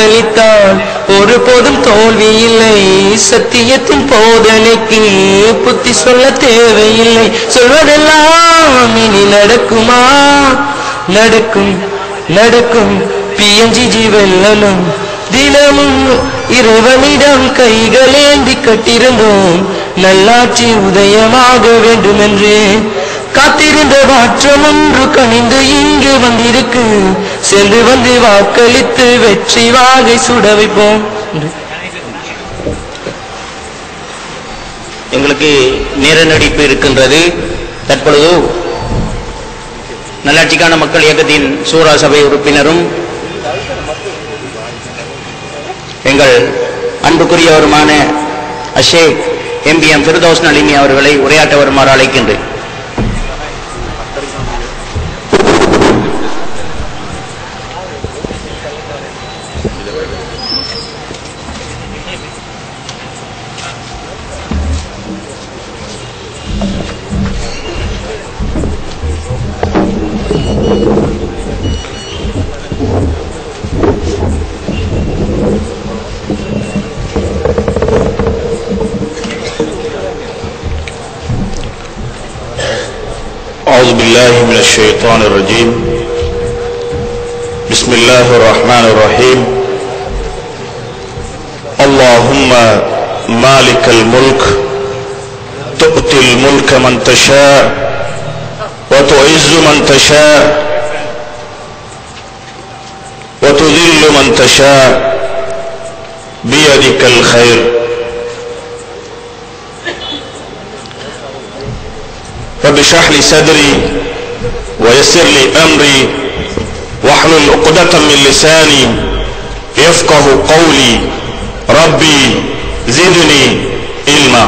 வாக்களித்தால் ஒருபோதும் தோல்வி இல்லை. சத்தியத்தின் போதனைக்கு புத்தி சொல்ல தேவையில்லை. சொல்வதெல்லாம் இனி நடக்குமா? நடக்கும் நடக்கும். பிஎன்ஜிஜி வெல்லணும். தினமும் இறைவனிடம் கைகளேந்தி கட்டிருந்தோம். நல்லாட்சி உதயமாக வேண்டும் என்று காத்திருந்த மாற்றம் ஒன்று கனிந்து இங்கு வந்திருக்கு. சென்று வந்து வாக்களித்து வெற்றி வாகை சுட வைப்போம். எங்களுக்கு நேர நடிப்பு இருக்கின்றது. தற்பொழுது நல்லாட்சிக்கான மக்கள் இயக்கத்தின் சூரா சபை உறுப்பினரும் எங்கள் அன்புக்குரியவருமான அஷேக் எம்பிஎம் ஃபிர்தௌஸ் நளினி அவர்களை உரையாற்ற வருமாறு அழைக்கின்றேன். أعوذ بالله من الشيطان الرجيم. بسم الله الرحمن الرحيم. اللهم مالك الملك تؤتي الملك من تشاء وتعز من تشاء وتذل من تشاء بيدك الخير. رب اشرح لي صدري ويسر لي امري واحلل عقدة من لساني يفقه قولي. ربي زدني علما.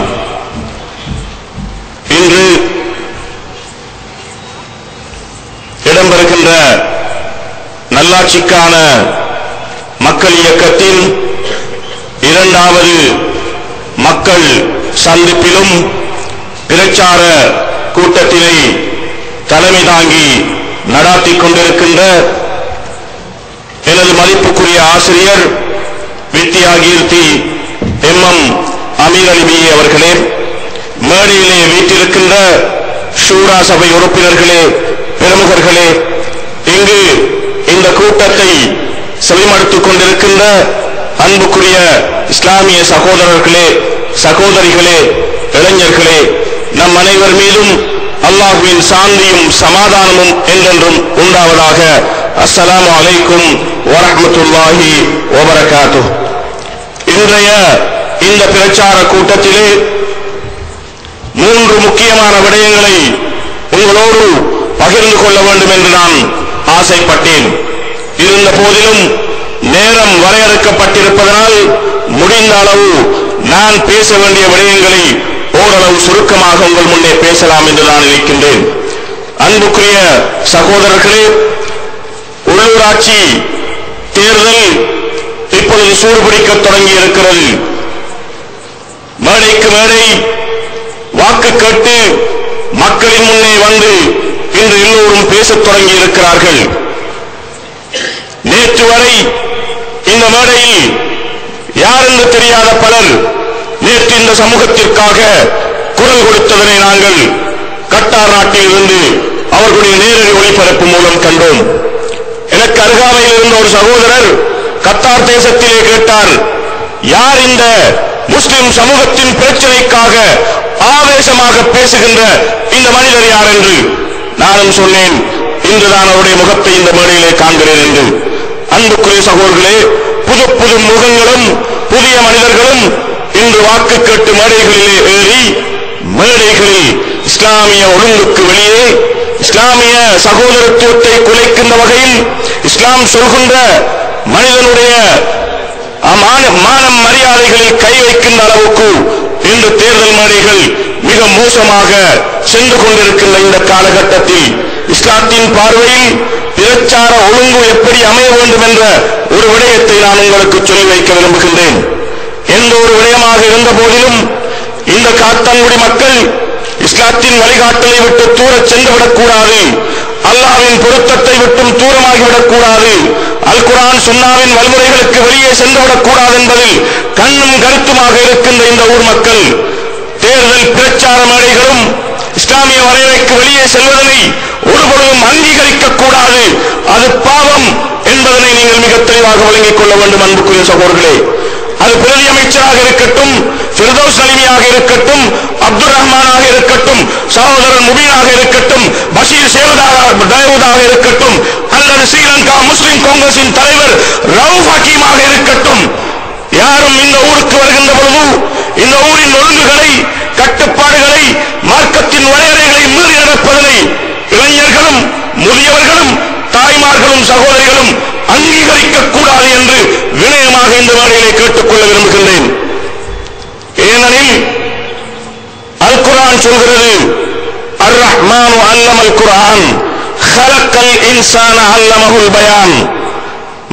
இன்று இடம்பெறுகின்ற நல்லாட்சிக்கான மக்கள் இயக்கத்தின் இரண்டாவது மக்கள் சந்திப்பிலும் பிரச்சார கூட்டத்தினை தலைமை தாங்கி நடாத்திக் கொண்டிருக்கின்ற எனது மதிப்புக்குரிய ஆசிரியர் வித்யாகீர்த்தி எம்.எம். அமீர் அலி அவர்களே, மேடையிலே வீட்டிருக்கின்ற ஷூரா சபை உறுப்பினர்களே, பிரமுகர்களே, இங்கு இந்த கூட்டத்தை செவிமடுத்துக் கொண்டிருக்கின்ற அன்புக்குரிய இஸ்லாமிய சகோதரர்களே, சகோதரிகளே, இளைஞர்களே, நம் அனைவர் மீதும் அல்லாஹ்வின் சாந்தியும் சமாதானமும் என்றென்றும் உண்டாவதாக. அஸ்ஸலாமு அலைக்கும் வரஹ்மத்துல்லாஹி வபரகாத்துஹ். இன்றைய இந்த பிரச்சார கூட்டத்திலே 3 முக்கியமான விடயங்களை உங்களோடு பகிர்ந்து கொள்ள வேண்டும் என்று நான் ஆசைப்பட்டேன். இருந்த போதிலும் நேரம் வரையறுக்கப்பட்டிருப்பதனால் முடிந்த அளவு நான் பேச வேண்டிய விடயங்களை ஓரளவு சுருக்கமாக உங்கள் முன்னே பேசலாம் என்று நான் நினைக்கின்றேன். அன்புக்குரிய சகோதரர்களே, உள்ளூராட்சி தேர்தல் இப்பொழுது சூடுபிடிக்க தொடங்கி இருக்கிறது. மேடைக்கு மேடை வாக்கு கேட்டு மக்களின் முன்னே வந்து இன்று எல்லோரும் பேசத் தொடங்கி இருக்கிறார்கள். நேற்று வரை இந்த மேடையில் யார் என்று தெரியாத பலர் நேற்று இந்த சமூகத்திற்காக குரல் கொடுத்ததனை நாங்கள் கட்டார் நாட்டில் இருந்து அவர்களுடைய நேரடி ஒளிபரப்பு மூலம் கண்டோம். எனக்கு அருகாமையில் இருந்த ஒரு சகோதரர் கத்தார் தேசத்திலே கேட்டார், யார் இந்த முஸ்லிம் சமூகத்தின் பிரச்சனைக்காக ஆவேசமாக பேசுகின்ற இந்த மனிதர் யார் என்று. நானும் சொன்னேன், இன்றுதான் அவருடைய முகத்தை இந்த மேடையிலே காண்கிறேன் என்று. அன்புக்குரிய சகோதரர்களே, புது புது முகங்களும் புதிய மனிதர்களும் இன்று வாக்கு கேட்டு மேடைகளிலே ஏறி மேடைகளில் இஸ்லாமிய ஒழுங்குக்கு வெளியே இஸ்லாமிய சகோதரத்துவத்தை குலைக்கின்ற வகையில் இஸ்லாம் சொல்கின்ற மனிதனுடைய மானம் மரியாதைகளில் கை வைக்கின்ற அளவுக்கு இன்று தேர்தல் மேடைகள் மிக மோசமாக சென்று கொண்டிருக்கின்ற இந்த காலகட்டத்தில் இஸ்லாத்தின் பார்வையில் பிரச்சார ஒழுங்கு எப்படி அமைய வேண்டும் என்ற ஒரு விடயத்தை நான் உங்களுக்கு சொல்லி வைக்க விரும்புகின்றேன். எந்த ஒரு விடயமாக இருந்த போதிலும் இந்த காத்தான்குடி மக்கள் இஸ்லாத்தின் வழிகாட்டலை விட்டு தூர சென்றுவிடக் கூடாது. அல்லாஹ்வின் பொருத்தத்தை விட்டும் தூரமாகிவிடக் கூடாது, அல் குர்ஆன் சுன்னாவின் வழிமுறைகளுக்கு வெளியே சென்றுவிடக் கூடாது என்பதில் கண்ணும் கருத்துமாக இருக்கின்ற இந்த ஊர் மக்கள் தேர்தல் பிரச்சார மேடைகளும் இஸ்லாமிய வரையறைக்கு வெளியே செல்வதனை ஒருபொழுதும் அங்கீகரிக்க கூடாது, அது பாவம் என்பதனை நீங்கள் மிக தெளிவாக விளங்கிக் கொள்ள வேண்டும் அன்புக்குரிய சகோதரர்களே. அது பிரதி அமைச்சராக இருக்கட்டும், ஃபிர்தௌஸ் நலிமியாக இருக்கட்டும், அப்துல் ரஹ்மானாக இருக்கட்டும், சகோதரன் முபீனாக இருக்கட்டும், பஷீர் சேவதாக இருக்கட்டும், அல்லது ஸ்ரீலங்கா முஸ்லிம் காங்கிரசின் தலைவர் ரவுஃப் ஹக்கீமாக இருக்கட்டும், யாரும் இந்த ஊருக்கு வருகின்ற பொழுது இந்த ஊரின் ஒழுங்குகளை, கட்டுப்பாடுகளை, மார்க்கத்தின் வரையறைகளை மீறி நடப்பதனை இளைஞர்களும் முதியவர்களும் தாய்மார்களும் சகோதரிகளும் அங்கீகரிக்க கூடாது என்று வினயமாக இந்த வேளையிலே கேட்டுக்கொள்ள விரும்புகின்றேன். ஏனெனில் அல் குர்ஆன் சொல்கிறது, அர் ரஹ்மானு அல்லமல் குர்ஆன் ஹலக்கல் இன்சான அல்லமஹுல் பயான்.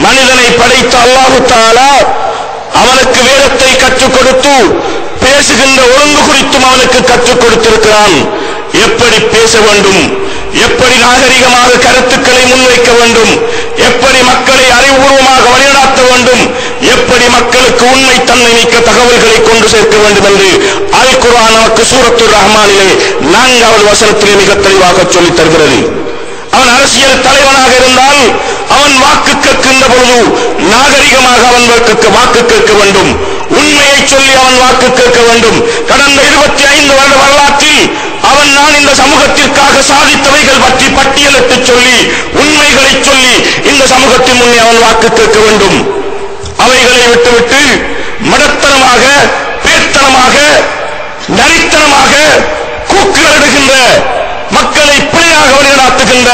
மனிதனை படைத்த அல்லாஹ் தஆலா அவனுக்கு வேதத்தை கற்றுக் கொடுத்து பேசுகின்ற ஒழுங்கு குறித்தும் அவனுக்கு கற்றுக் கொடுத்திருக்கிறான். எப்படி பேச வேண்டும், எப்படி நாகரிகமாக கருத்துக்களை முன்வைக்க வேண்டும், எப்படி மக்களை அறிவுபூர்வமாக வழிநடத்த வேண்டும், எப்படி மக்களுக்கு உண்மை தன்மை மிக்க தகவல்களை கொண்டு சேர்க்க வேண்டும் என்று அல் குர்ஆன் நமக்கு சூரத்துர் ரஹ்மானிலே 4வது வசனத்திலே மிக தெளிவாக சொல்லித் தருகிறது. அவன் அரசியல் தலைவனாக இருந்தால் அவன் வாக்கு கேட்கின்ற பொழுது நாகரிகமாக அவன் வாக்கு கேட்க வேண்டும், உண்மையை சொல்லி அவன் வாக்கு கேட்க வேண்டும். கடந்த 25 வருட வரலாற்றில் அவன் நான் இந்த சமூகத்திற்காக சாதித்தவைகள் பற்றி பட்டியலிட்டு சொல்லி உண்மைகளை சொல்லி இந்த சமூகத்தின் முன்னே அவன் வாக்கு கேட்க வேண்டும். அவைகளை விட்டுவிட்டு மடத்தனமாக, பேத்தனமாக, நரித்தனமாக கூக்குகளிடுகின்ற, மக்களை பிழையாக வழிநடத்துகின்ற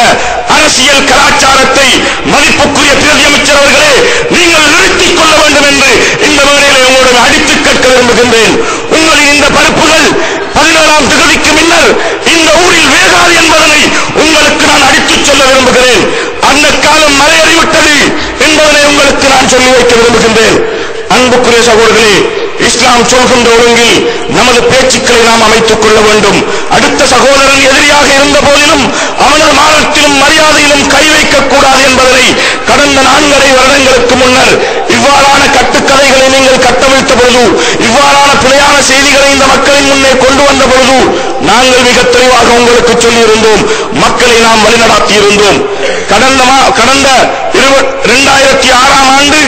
அரசியல் கலாச்சாரத்தை மதிப்புக்குரிய பிரதி அமைச்சர் அவர்களே நீங்கள் நிறுத்திக் கொள்ள வேண்டும் என்று இந்த வேளையிலே உங்களுடன் அடித்து கேட்க விரும்புகின்றேன். உங்களின் இந்த பரப்புகள் 17ஆம் தேதிக்கு முன்னர் இந்த ஊரில் வேகாது என்பதனை உங்களுக்கு நான் அடித்துச் சொல்ல விரும்புகிறேன். அந்த காலம் மலையேறிவிட்டது என்பதனை உங்களுக்கு நான் சொல்லி வைக்க விரும்புகின்றேன். அன்புக்குரிய சகோதரர்களே, இஸ்லாம் சொல்கின்ற ஒழுங்கில் நமது பேச்சுக்களை நாம் அமைத்துக் கொள்ள வேண்டும். அடுத்த சகோதரன் எதிரியாக இருந்த போதிலும் அவனது மானத்திலும் மரியாதையிலும் கை வைக்கக் கூடாது என்பதனை கடந்த 4.5 வருடங்களுக்கு முன்னர் இவ்வாறான கட்டுக்கதைகளை நீங்கள் கட்டவிழ்த்த பொழுது, இவ்வாறான பிழையான செய்திகளை இந்த மக்களின் முன்னே கொண்டு வந்த பொழுது நாங்கள் மிக தெளிவாக உங்களுக்கு சொல்லியிருந்தோம், மக்களை நாம் வழிநடத்தியிருந்தோம். கடந்த 2006ஆம் ஆண்டு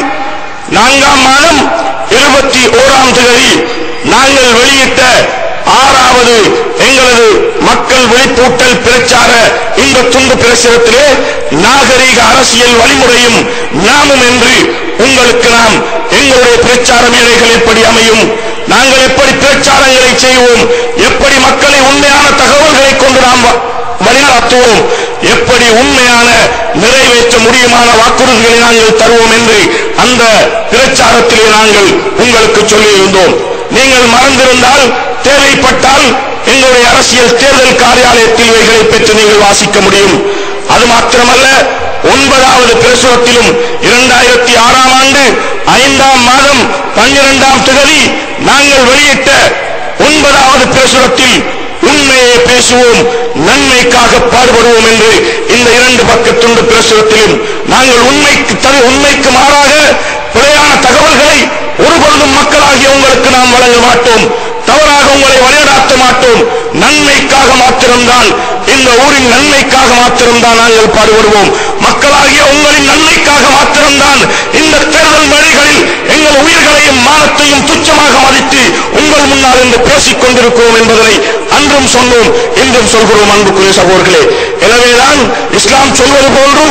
4ஆம் மாதம் 21ஆம் தேதி நாங்கள் வெளியிட்ட 6வது எங்களது மக்கள் விழிப்பூட்டல் பிரச்சார இந்த துண்டு பிரசுரத்திலே நாகரிக அரசியல் வழிமுறையும் நாமும் என்று உங்களுக்கு நாம் எங்களுடைய பிரச்சார மேடைகள் எப்படி அமையும், நாங்கள் எப்படி பிரச்சாரங்களை செய்வோம், எப்படி மக்களை உண்மையான தகவல்களை கொண்டு நாம் வழிநடத்துவோம், எப்படி உண்மையான நிறைவேற்ற முடியுமான வாக்குறுதிகளை நாங்கள் தருவோம் என்று அந்த பிரச்சாரத்திலே நாங்கள் உங்களுக்கு சொல்லியிருந்தோம். நீங்கள் மறந்திருந்தால் தேவைப்பட்டால் எங்களுடைய அரசியல் தேர்தல் காரியாலயத்தில் இவைகளை பெற்று நீங்கள் வாசிக்க முடியும். அது மாத்திரமல்ல, 9வது பிரசுரத்திலும் 2006ஆம் ஆண்டு 5ஆம் மாதம் 12ஆம் தேதி நாங்கள் வெளியிட்ட 9வது பிரசுரத்தில் உண்மையை பேசுவோம், நன்மைக்காக பாடுபடுவோம் என்று இந்த 2 பக்க துண்டு பிரசுரத்திலும் நாங்கள் உண்மைக்கு மாறாக பிழையான தகவல்களை ஒருபொழுதும் மக்களாகிய உங்களுக்கு நாம் வழங்க மாட்டோம், தவறாக உங்களை வழிநடத்த மாட்டோம். நன்மைக்காக மாத்திரம்தான், இந்த ஊரின் நன்மைக்காக மாத்திரம்தான் நாங்கள் பாடுபடுவோம். மக்களாகிய உங்களின் நன்மைக்காக மாத்திரம்தான் இந்த தேர்தல் மேடைகளில் எங்கள் உயிர்களையும் மானத்தையும் துச்சமாக மதித்து உங்கள் முன்னால் என்று பேசிக் கொண்டிருக்கிறோம் என்பதனை அன்றும் சொன்னோம், இன்றும் சொல்கிறோம் அன்புக்குரிய சகோதரர்களே. எனவேதான் இஸ்லாம் சொல்வது போன்று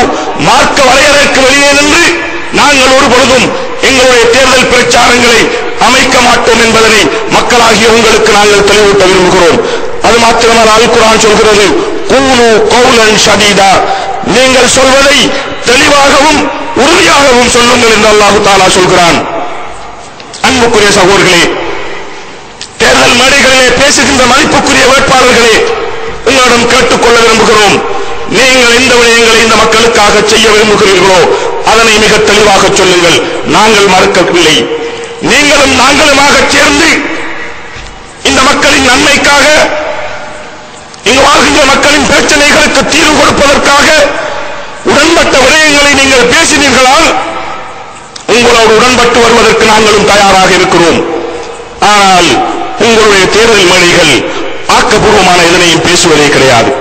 மார்க்க வரையறைக்கு வெளியே நின்று நாங்கள் ஒரு பொழுதும் எங்களுடைய தேர்தல் பிரச்சாரங்களை அமைக்க மாட்டோம் என்பதனை மக்களாகிய உங்களுக்கு நாங்கள் தெளிவூட்ட விரும்புகிறோம். அது மாத்திரமல்ல, அல் குர்ஆன் சொல்கிறது, கூனு கௌலன் ஷதீதா, நீங்கள் சொல்வதை தெளிவாகவும் உறுதியாகவும் சொல்லுங்கள் என்று அல்லாஹ் தஆலா சொல்கிறான். அன்புக்குரிய சகோதரர்களே, தேர்தல் மேடைகளிலே பேசுகின்ற மதிப்புக்குரிய வேட்பாளர்களே, உங்களிடம் கேட்டுக்கொள்ள விரும்புகிறோம், நீங்கள் எந்த விடயங்களை இந்த மக்களுக்காக செய்ய விரும்புகிறீர்களோ அதனை மிக தெளிவாக சொல்லுங்கள். நாங்கள் மறுக்கவில்லை. நீங்களும் நாங்களுமாக சேர்ந்து இந்த மக்களின் நன்மைக்காக இங்கு வாழ்கின்ற மக்களின் பிரச்சனைகளுக்கு தீர்வு கொடுப்பதற்காக உடன்பட்ட விடயங்களை நீங்கள் பேசினீர்களால் உங்களோடு உடன்பட்டு வருவதற்கு நாங்களும் தயாராக இருக்கிறோம். ஆனால் உங்களுடைய தேர்தல் மேடைகள் ஆக்கப்பூர்வமான எதனையும் பேசுவதே கிடையாது,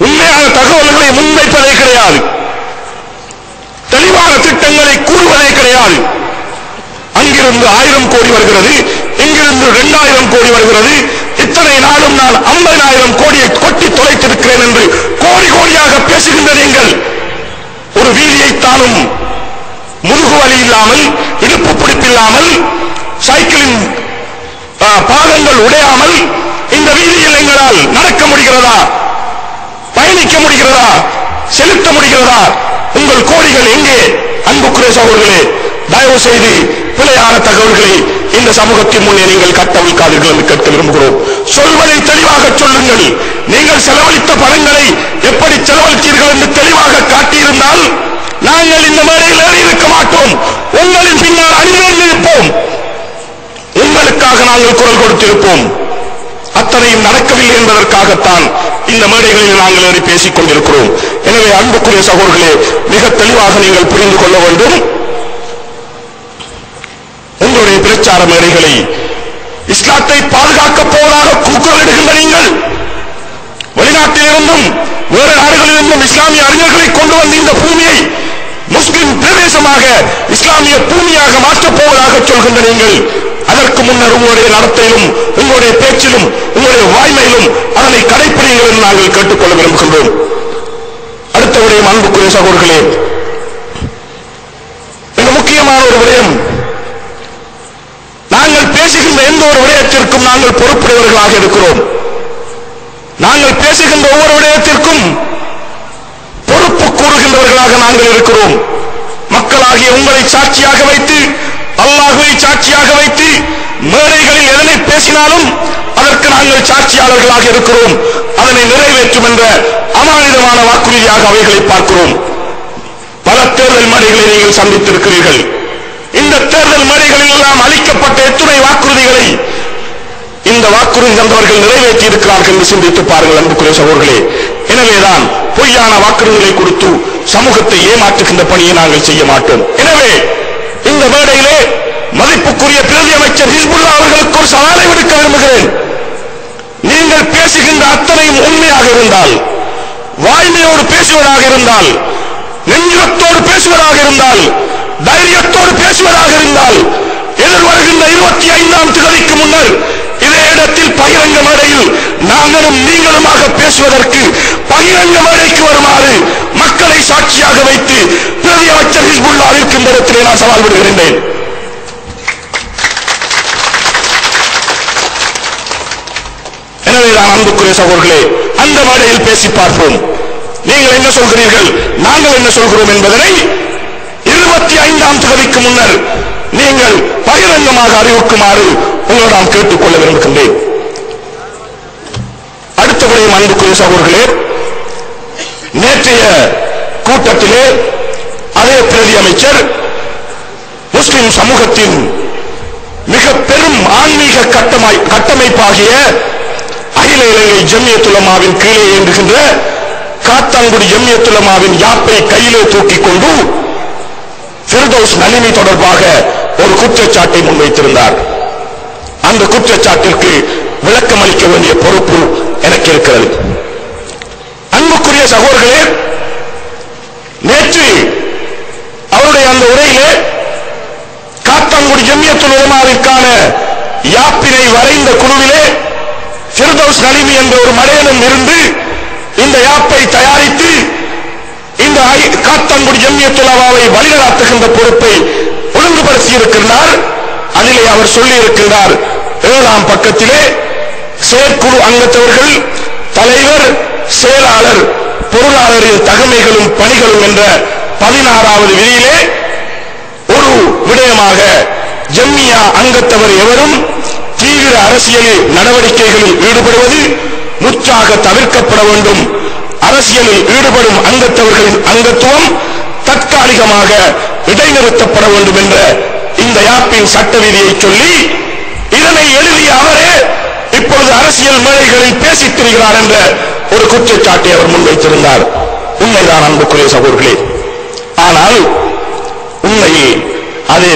உண்மையான தகவல்களை முன்வைப்பதே கிடையாது, தெளிவான திட்டங்களை கூறுவதே கிடையாது. அங்கிருந்து 1000 கோடி வருகிறது, இங்கிருந்து 2000 கோடி வருகிறது, இத்தனை நாளும் நான் 50,000 கோடியை கொட்டி தொலைத்திருக்கிறேன் என்று கோடி கோடியாக பேசுகின்ற நீங்கள் ஒரு வீதியைத்தானும் முதுகு வலி இல்லாமல், இடுப்பு பிடிப்பில்லாமல், சைக்கிளின் பாதங்கள் உடையாமல் இந்த வீதியில் எங்களால் நடக்க முடிகிறதா, பயணிக்க முடிகிறதா, செலுத்த முடிகிறதா? உங்கள் கோடிகள் எங்கே? அன்புக்குரிய சகோதரர்களே, தயவு செய்து பிழையான தகவல்களை இந்த சமூகத்தின் முன்னே நீங்கள் கட்டவிழ்க்காதீர்கள் என்று கேட்க விரும்புகிறோம். சொல்வதை தெளிவாக சொல்லுங்கள். நீங்கள் செலவழித்த பணங்களை எப்படி செலவழித்தீர்கள் என்று தெளிவாக காட்டியிருந்தால் நாங்கள் இந்த மேடையில் ஏறி இருக்க மாட்டோம், உங்களின் பின்னால் அணிவகுத்து இருப்போம், உங்களுக்காக நாங்கள் குரல் கொடுத்திருப்போம். அத்தனையும் நடக்கவில்லை என்பதற்காகத்தான் இந்த மேடைகளில் நாங்கள் ஏறி பேசிக் கொண்டிருக்கிறோம். எனவே அன்புக்குரிய சகோதரர்களே, மிக தெளிவாக நீங்கள் புரிந்து கொள்ள வேண்டும். உங்களுடைய பிரச்சார மேடைகளை இஸ்லாத்தை பாதுகாக்கப் போவதாக கூக்குரலிடுகின்ற நீங்கள் வெளிநாட்டிலிருந்தும் வேறு நாடுகளிலிருந்தும் இஸ்லாமிய அறிஞர்களை கொண்டு வந்து இந்த பூமியை முஸ்லிம் பிரதேசமாக இஸ்லாமிய பூமியாக மாற்றப் போவதாக சொல்கின்ற நீங்கள் அதற்கு முன்னர் உங்களுடைய நடத்தையிலும் உங்களுடைய பேச்சிலும் உங்களுடைய வாய்மையிலும் அதனை கடைப்பிடிங்கள் என்று நாங்கள் கேட்டுக்கொள்ள விரும்புகின்றோம். அடுத்த விடயம் அன்புக்குரிய சகோதரர்களே, மிக முக்கியமான ஒரு விடயம். நாங்கள் பேசுகின்ற எந்த ஒரு விடயத்திற்கும் நாங்கள் பொறுப்புடையவர்களாக இருக்கிறோம். நாங்கள் பேசுகின்ற ஒவ்வொரு விடயத்திற்கும் பொறுப்பு கூறுகின்றவர்களாக நாங்கள் இருக்கிறோம். மக்களாகிய உங்களை சாட்சியாக வைத்து, அல்லாஹ்வை சாட்சியாக வைத்து மேடைகளில் எதனை பேசினாலும் அதற்கு நாங்கள் சாட்சியாளர்களாக இருக்கிறோம். அதனை நிறைவேற்றும் என்ற அமானிதமான வாக்குறுதியாக அவைகளை பார்க்கிறோம். பல தேர்தல் மேடைகளை நீங்கள் சந்தித்திருக்கிறீர்கள். இந்த தேர்தல் மேடைகளில் எல்லாம் அளிக்கப்பட்ட எத்துணை வாக்குறுதிகளை இந்த வாக்குறுதி தந்தவர்கள் நிறைவேற்றி இருக்கிறார்கள் என்று சிந்தித்து பாருங்கள் அன்புக்குரிய சகோதரர்களே. எனவேதான் பொய்யான வாக்குறுதிகளை கொடுத்து சமூகத்தை ஏமாற்றுகின்ற பணியை நாங்கள் செய்ய மாட்டோம். எனவே இந்த மேடையிலே மதிப்புக்குரிய பிரதி அமைச்சர் ஹிஸ்புல்லா அவர்களுக்கு ஒரு சவாலை விடுக்க விரும்புகிறேன். நீங்கள் பேசுகின்ற அத்தனையும் உண்மையாக இருந்தால், வாய்மையோடு பேசுவதாக இருந்தால், நெஞ்சத்தோடு பேசுவதாக இருந்தால், தைரியத்தோடு பேசுவதாக இருந்தால், எதிர்வருகின்ற 25ஆம் தேதிக்கு முன்னர் இதே இடத்தில் பகிரங்க மேடையில் நாங்களும் நீங்களுமாக பேசுவதற்கு பகிரங்க மேடைக்கு வருமாறு மக்களை சாட்சியாக வைத்து பிரதி அமைச்சர் ஹிஸ்புல்லா இருக்கின்ற இடத்திலே நான் சவால் விடுகின்றேன். எனவேதான் அன்புக்குரிய சகோதரர்களே, அந்த மேடையில் பேசி பார்ப்போம். நீங்கள் என்ன சொல்கிறீர்கள், நாங்கள் என்ன சொல்கிறோம் என்பதனை 25ஆம் தேதிக்கு முன்னர் நீங்கள் பகிரங்கமாக அறிவிக்குமாறு உங்களிடம் கேட்டுக்கொள்ள விரும்புகின்றேன். அடுத்தபடியும் அன்புக்குரிய சகோதரர்களே, நேற்றைய கூட்டத்திலே அதே பிரதி அமைச்சர் முஸ்லிம் சமூகத்தின் மிக பெரும் ஆன்மீக கட்டமைப்பாகிய அகில இலங்கை ஜம்மியத்துல் உலமாவின் கீழே இயங்குகின்ற காத்தான்குடி ஜம்மியத்துல் உலமாவின் யாப்பை கையிலே தூக்கிக் கொண்டு ஃபிர்தௌஸ் நலிமி தொடர்பாக ஒரு குற்றச்சாட்டை முன்வைத்திருந்தார். அந்த குற்றச்சாட்டிற்கு விளக்கம் அளிக்க வேண்டிய பொறுப்பு எனக்கு இருக்கிறது. அன்புக்குரிய சகோதரர்களே, நேற்று அவருடைய அந்த உரையிலே காத்தான்குடி ஜம்மியத்துல் உலமாவிற்கான யாப்பினை வரைந்த குழுவிலே ஃபிர்தௌஸ் நலிமி என்ற ஒரு மடையனும் இருந்து இந்த யாப்பை தயாரித்து இந்த காத்தான்குடி ஜம்மியத்துல் உலமாவை வழிநடத்துகின்ற பொறுப்பை ஒழுங்குபடுத்தி இருக்கிறார். அதிலே அவர் சொல்லி இருக்கிறார், 7ஆம் பக்கத்திலே செயற்குழு அங்கத்தவர்கள், தலைவர், செயலாளர், பொருளாளரின் தகமைகளும் பணிகளும் என்ற 16வது விதியிலே ஒரு விடயமாக ஜம்மியா அங்கத்தவர் எவரும் தீவிர அரசியல் நடவடிக்கைகளில் ஈடுபடுவது முற்றாக தவிர்க்கப்பட வேண்டும். அரசியலில் ஈடுபடும் அங்கத்தவர்களின் அங்கத்துவம் தற்காலிகமாக இடைநிறுத்தப்பட வேண்டும் என்ற இந்த யாப்பின் சட்ட விதியை சொல்லி இதனை எழுதிய அவரே இப்பொழுது அரசியல் மேடைகளில் பேசித் திரிகிறார் என்ற ஒரு குற்றச்சாட்டை அவர் முன்வைத்திருந்தார். உண்மைதான் அன்புக்குரிய சகோதரர்களே. ஆனால் உண்மையில் அதே